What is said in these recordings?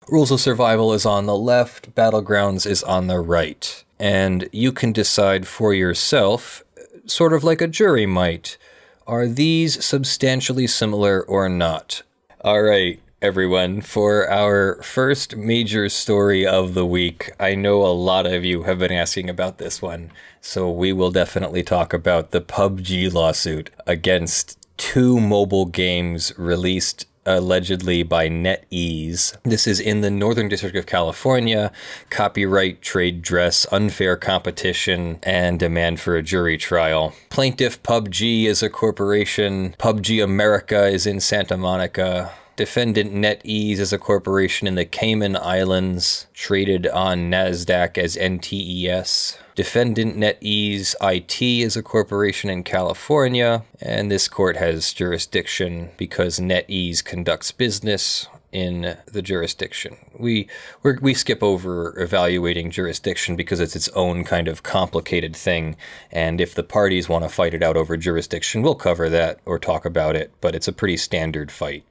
Rules of Survival is on the left, Battlegrounds is on the right. And you can decide for yourself, sort of like a jury might, are these substantially similar or not? All right, everyone, for our first major story of the week, I know a lot of you have been asking about this one, so we will definitely talk about the PUBG lawsuit against two mobile games released allegedly by NetEase. This is in the Northern District of California. Copyright, trade dress, unfair competition, and demand for a jury trial. Plaintiff PUBG is a corporation. PUBG America is in Santa Monica. Defendant NetEase is a corporation in the Cayman Islands, traded on NASDAQ as NTES. Defendant NetEase IT is a corporation in California, and this court has jurisdiction because NetEase conducts business in the jurisdiction. We skip over evaluating jurisdiction because it's its own kind of complicated thing, and if the parties want to fight it out over jurisdiction, we'll cover that or talk about it, but it's a pretty standard fight,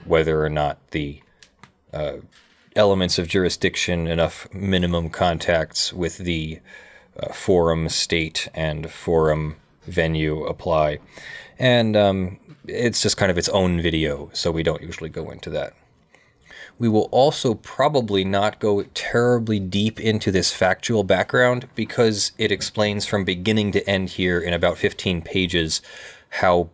whether or not the elements of jurisdiction, enough minimum contacts with the forum state and forum venue apply. And it's just kind of its own video, so we don't usually go into that. We will also probably not go terribly deep into this factual background because it explains from beginning to end here in about 15 pages how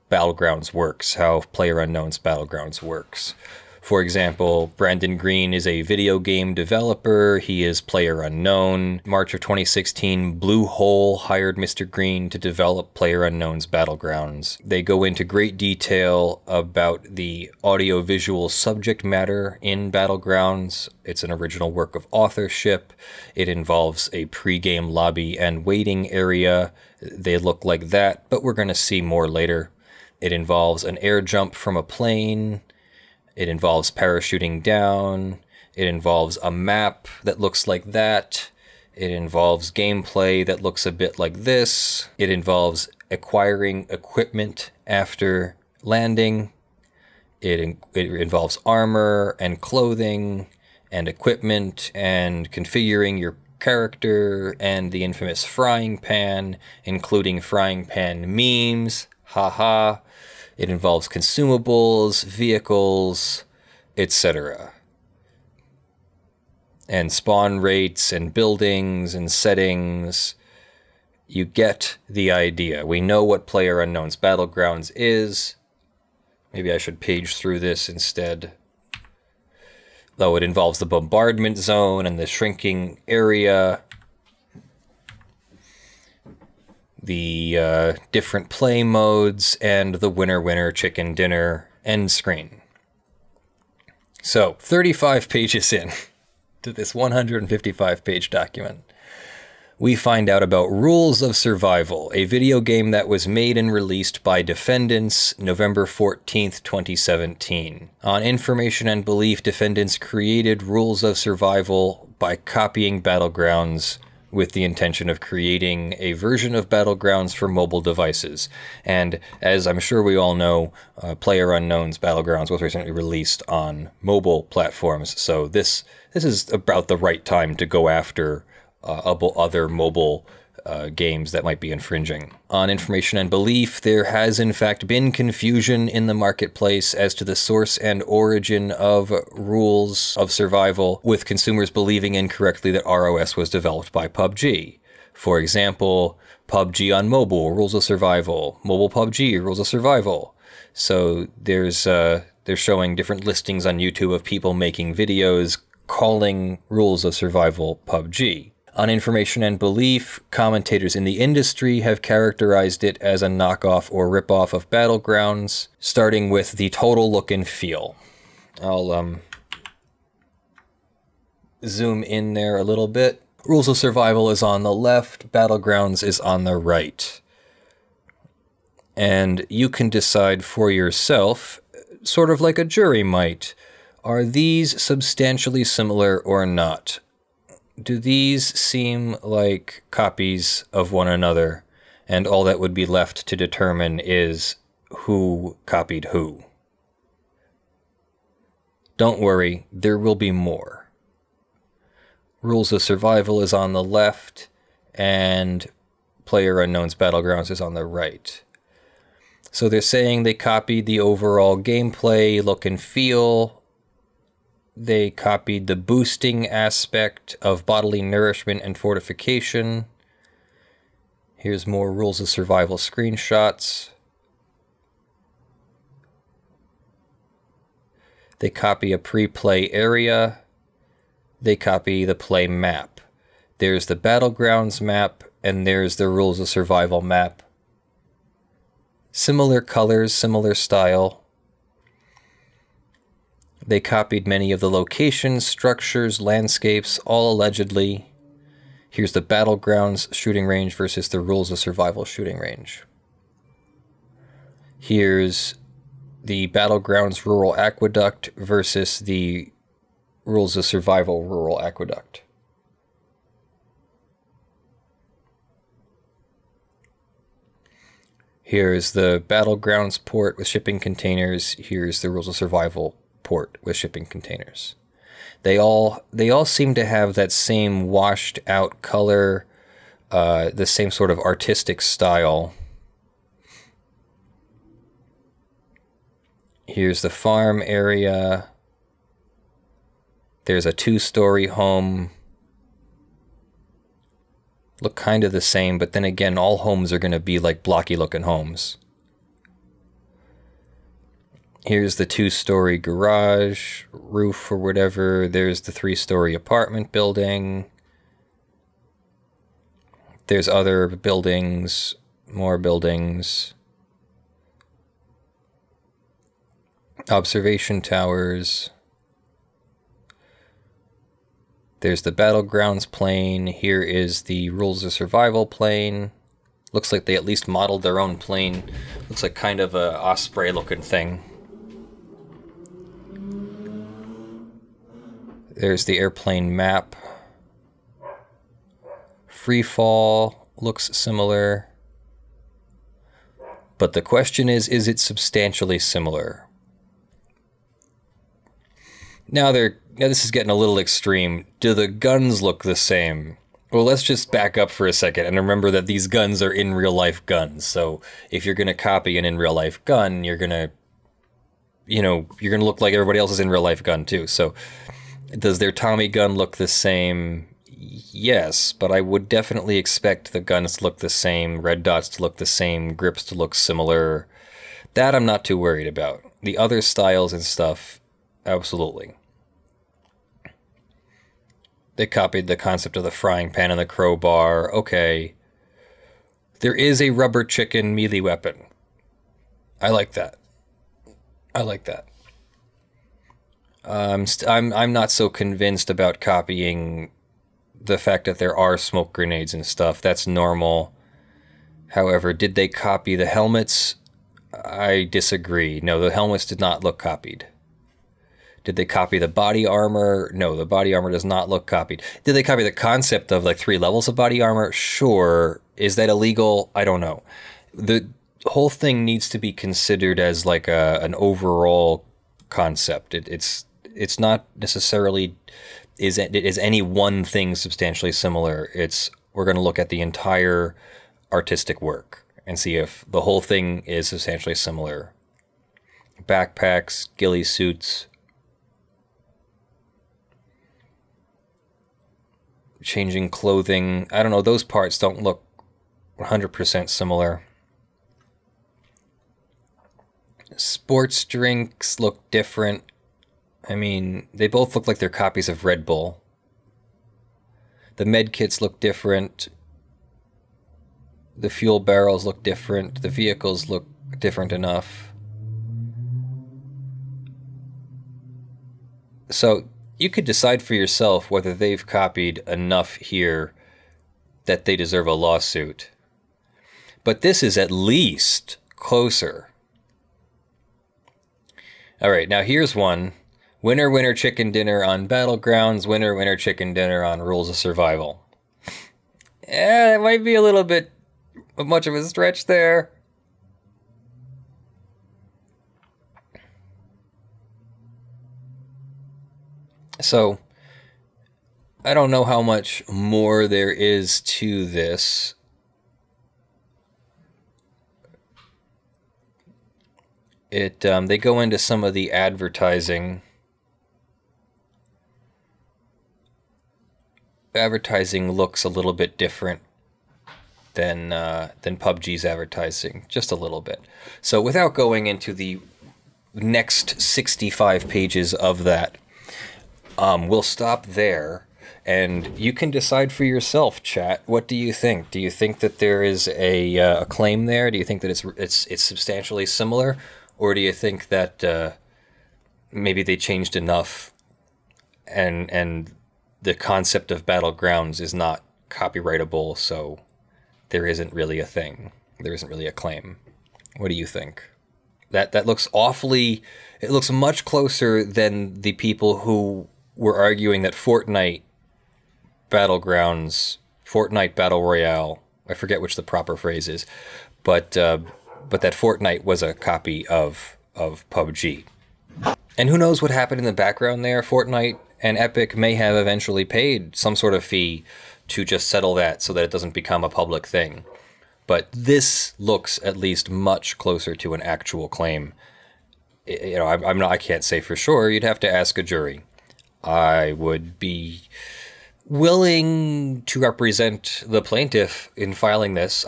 Battlegrounds works, how PlayerUnknown's Battlegrounds works. For example, Brandon Green is a video game developer. He is PlayerUnknown. March of 2016, Blue Hole hired Mr. Green to develop PlayerUnknown's Battlegrounds. They go into great detail about the audiovisual subject matter in Battlegrounds. It's an original work of authorship. It involves a pre-game lobby and waiting area. They look like that, but we're going to see more later. It involves an air jump from a plane. It involves parachuting down. It involves a map that looks like that. It involves gameplay that looks a bit like this. It involves acquiring equipment after landing. It involves armor and clothing and equipment and configuring your character and the infamous frying pan, including frying pan memes. Haha. It involves consumables, vehicles, etc. And spawn rates and buildings and settings. You get the idea. We know what PlayerUnknown's Battlegrounds is. Maybe I should page through this instead. Though it involves the bombardment zone and the shrinking area. The different play modes, and the winner chicken dinner end screen. So, 35 pages in to this 155-page document, we find out about Rules of Survival, a video game that was made and released by defendants November 14th, 2017. On information and belief, defendants created Rules of Survival by copying Battlegrounds with the intention of creating a version of Battlegrounds for mobile devices. And as I'm sure we all know, PlayerUnknown's Battlegrounds was recently released on mobile platforms, so this is about the right time to go after other mobile games that might be infringing. On information and belief, there has in fact been confusion in the marketplace as to the source and origin of Rules of Survival, with consumers believing incorrectly that ROS was developed by PUBG. For example, PUBG on mobile, Rules of Survival, mobile PUBG, Rules of Survival. So they're showing different listings on YouTube of people making videos calling Rules of Survival PUBG. On information and belief, commentators in the industry have characterized it as a knockoff or ripoff of Battlegrounds, starting with the total look and feel. I'll zoom in there a little bit. Rules of Survival is on the left, Battlegrounds is on the right. And you can decide for yourself, sort of like a jury might, are these substantially similar or not? Do these seem like copies of one another, and all that would be left to determine is who copied who? Don't worry, there will be more. Rules of Survival is on the left, and PlayerUnknown's Battlegrounds is on the right. So they're saying they copied the overall gameplay, look and feel. They copied the boosting aspect of bodily nourishment and fortification. Here's more Rules of Survival screenshots. They copy a pre-play area. They copy the play map. There's the Battlegrounds map, and there's the Rules of Survival map. Similar colors, similar style. They copied many of the locations, structures, landscapes, all allegedly. Here's the Battlegrounds shooting range versus the Rules of Survival shooting range. Here's the Battlegrounds Rural Aqueduct versus the Rules of Survival Rural Aqueduct. Here's the Battlegrounds port with shipping containers. Here's the Rules of Survival port with shipping containers. They all seem to have that same washed out color, the same sort of artistic style. Here's the farm area. There's a 2-story home. Look kind of the same, but then again, all homes are going to be like blocky looking homes. Here's the 2-story garage, roof or whatever. There's the 3-story apartment building. There's other buildings, more buildings. Observation towers. There's the Battlegrounds plane. Here is the Rules of Survival plane. Looks like they at least modeled their own plane. Looks like kind of a osprey looking thing. There's the airplane map. Freefall looks similar. But the question is it substantially similar? Now this is getting a little extreme. Do the guns look the same? Well, let's just back up for a second and remember that these guns are in real life guns. So if you're going to copy an in real life gun, you're going to, you're going to look like everybody else's in real life gun too. So does their Tommy gun look the same? Yes, but I would definitely expect the guns to look the same, red dots to look the same, grips to look similar. That I'm not too worried about. The other styles and stuff, absolutely. They copied the concept of the frying pan and the crowbar. Okay. There is a rubber chicken melee weapon. I like that. I like that. I'm not so convinced about copying the fact that there are smoke grenades and stuff. That's normal. However, did they copy the helmets? I disagree. No, the helmets did not look copied. Did they copy the body armor? No, the body armor does not look copied. Did they copy the concept of like 3 levels of body armor? Sure. Is that illegal? I don't know. The whole thing needs to be considered as like an overall concept. It's not necessarily is any one thing substantially similar. We're going to look at the entire artistic work and see if the whole thing is substantially similar. Backpacks, ghillie suits, changing clothing. I don't know, those parts don't look 100% similar. Sports drinks look different. I mean, they both look like they're copies of Red Bull. The med kits look different. The fuel barrels look different. The vehicles look different enough. So you could decide for yourself whether they've copied enough here that they deserve a lawsuit. But this is at least closer. All right, now here's one. Winner, winner, chicken dinner on Battlegrounds. Winner, winner, chicken dinner on Rules of Survival. Yeah, it might be a little bit much of a stretch there. So, I don't know how much more there is to this. They go into some of the advertising. Advertising looks a little bit different than PUBG's advertising, just a little bit. So without going into the next 65 pages of that, we'll stop there, and you can decide for yourself, chat. What do you think? Do you think that there is a claim there? Do you think that it's substantially similar, or do you think that maybe they changed enough, and the concept of Battlegrounds is not copyrightable, so there isn't really a thing. There isn't really a claim. What do you think? That looks awfully... It looks much closer than the people who were arguing that Fortnite Battlegrounds, Fortnite Battle Royale, I forget which the proper phrase is, but that Fortnite was a copy of PUBG. And who knows what happened in the background there? Fortnite and Epic may have eventually paid some sort of fee to just settle that so that it doesn't become a public thing. But this looks at least much closer to an actual claim. You know, I can't say for sure. You'd have to ask a jury. I would be willing to represent the plaintiff in filing this.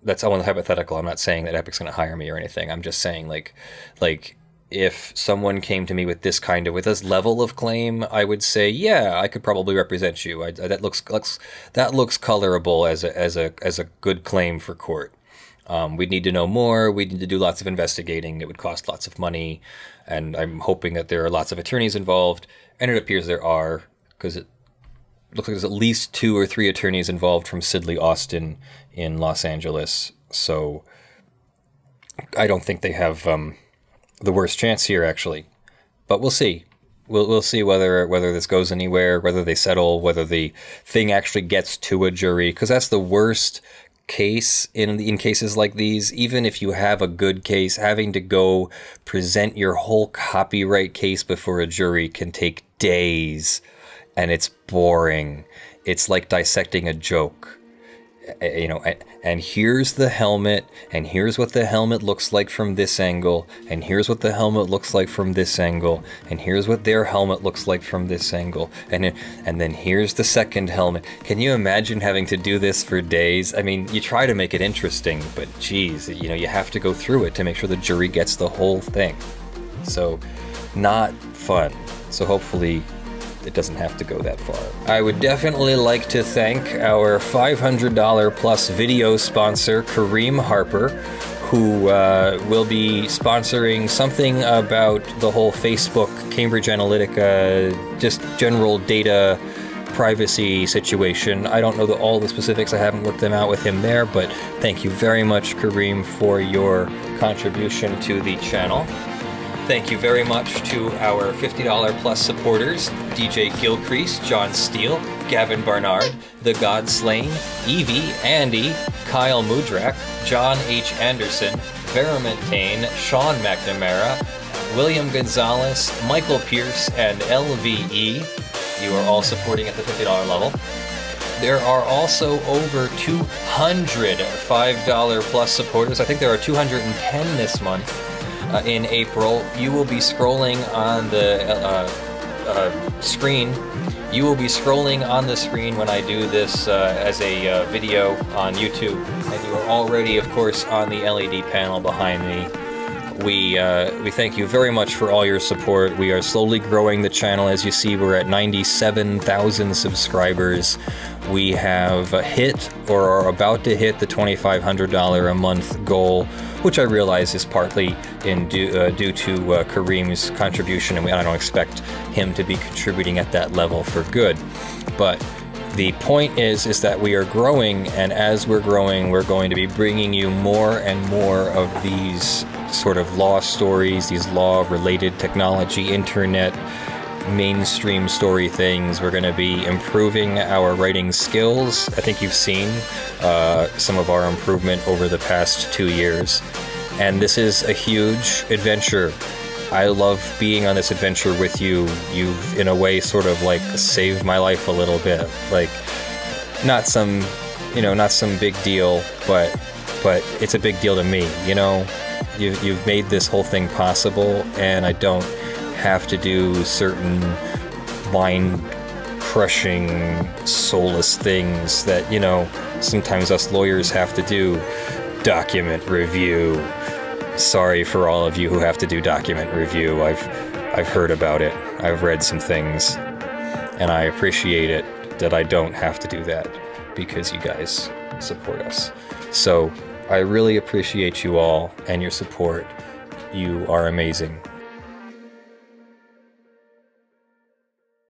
That's only hypothetical. I'm not saying that Epic's going to hire me or anything. I'm just saying, like, if someone came to me with this level of claim, I would say, yeah, I could probably represent you. That looks colorable as a good claim for court. We'd need to know more. We'd need to do lots of investigating. It would cost lots of money, and I'm hoping that there are lots of attorneys involved, and it appears there are, because it looks like there's at least 2 or 3 attorneys involved from Sidley Austin in Los Angeles. So I don't think they have the worst chance here, actually. But we'll see. We'll see whether this goes anywhere, whether they settle, whether the thing actually gets to a jury, because that's the worst case in cases like these. Even if you have a good case, having to go present your whole copyright case before a jury can take days, and it's boring. It's like dissecting a joke. You know, and here's the helmet, and here's what the helmet looks like from this angle, and here's what the helmet looks like from this angle, and here's what their helmet looks like from this angle, and then here's the second helmet. Can you imagine having to do this for days? I mean, you try to make it interesting, but geez, you know, you have to go through it to make sure the jury gets the whole thing. So, not fun. So hopefully it doesn't have to go that far. I would definitely like to thank our $500 plus video sponsor, Kareem Harper, who will be sponsoring something about the whole Facebook, Cambridge Analytica, just general data privacy situation. I don't know all the specifics. I haven't worked them out with him there, but thank you very much, Kareem, for your contribution to the channel. Thank you very much to our $50 plus supporters, DJ Gilcrease, John Steele, Gavin Barnard, The Godslain, Eevi, Andy, Kyle Mudrak, John H. Andersen, Verement, Tayne, Sean McNamara, William Gonzalez, Michael Pearce, and LVE. You are all supporting at the $50 level. There are also over 200 $5 plus supporters. I think there are 210 this month. In April, you will be scrolling on the screen. You will be scrolling on the screen when I do this as a video on YouTube, and you are already, of course, on the LED panel behind me. We thank you very much for all your support. We are slowly growing the channel. As you see, we're at 97,000 subscribers. We have hit, or are about to hit, the $2,500 a month goal, which I realize is partly due to Kareem's contribution, and I don't expect him to be contributing at that level for good. But the point is that we are growing, and as we're growing, we're going to be bringing you more and more of these sort of law stories, these law-related technology, internet, mainstream story things. We're going to be improving our writing skills. I think you've seen some of our improvement over the past 2 years. And this is a huge adventure. I love being on this adventure with you. You've, in a way, sort of like saved my life a little bit. Like, not some, you know, not some big deal, but it's a big deal to me, you know? You've made this whole thing possible, and I don't have to do certain mind-crushing, soulless things that, you know, sometimes us lawyers have to do. Document review. Sorry for all of you who have to do document review. I've heard about it. I've read some things, and I appreciate it that I don't have to do that because you guys support us. So I really appreciate you all and your support. You are amazing.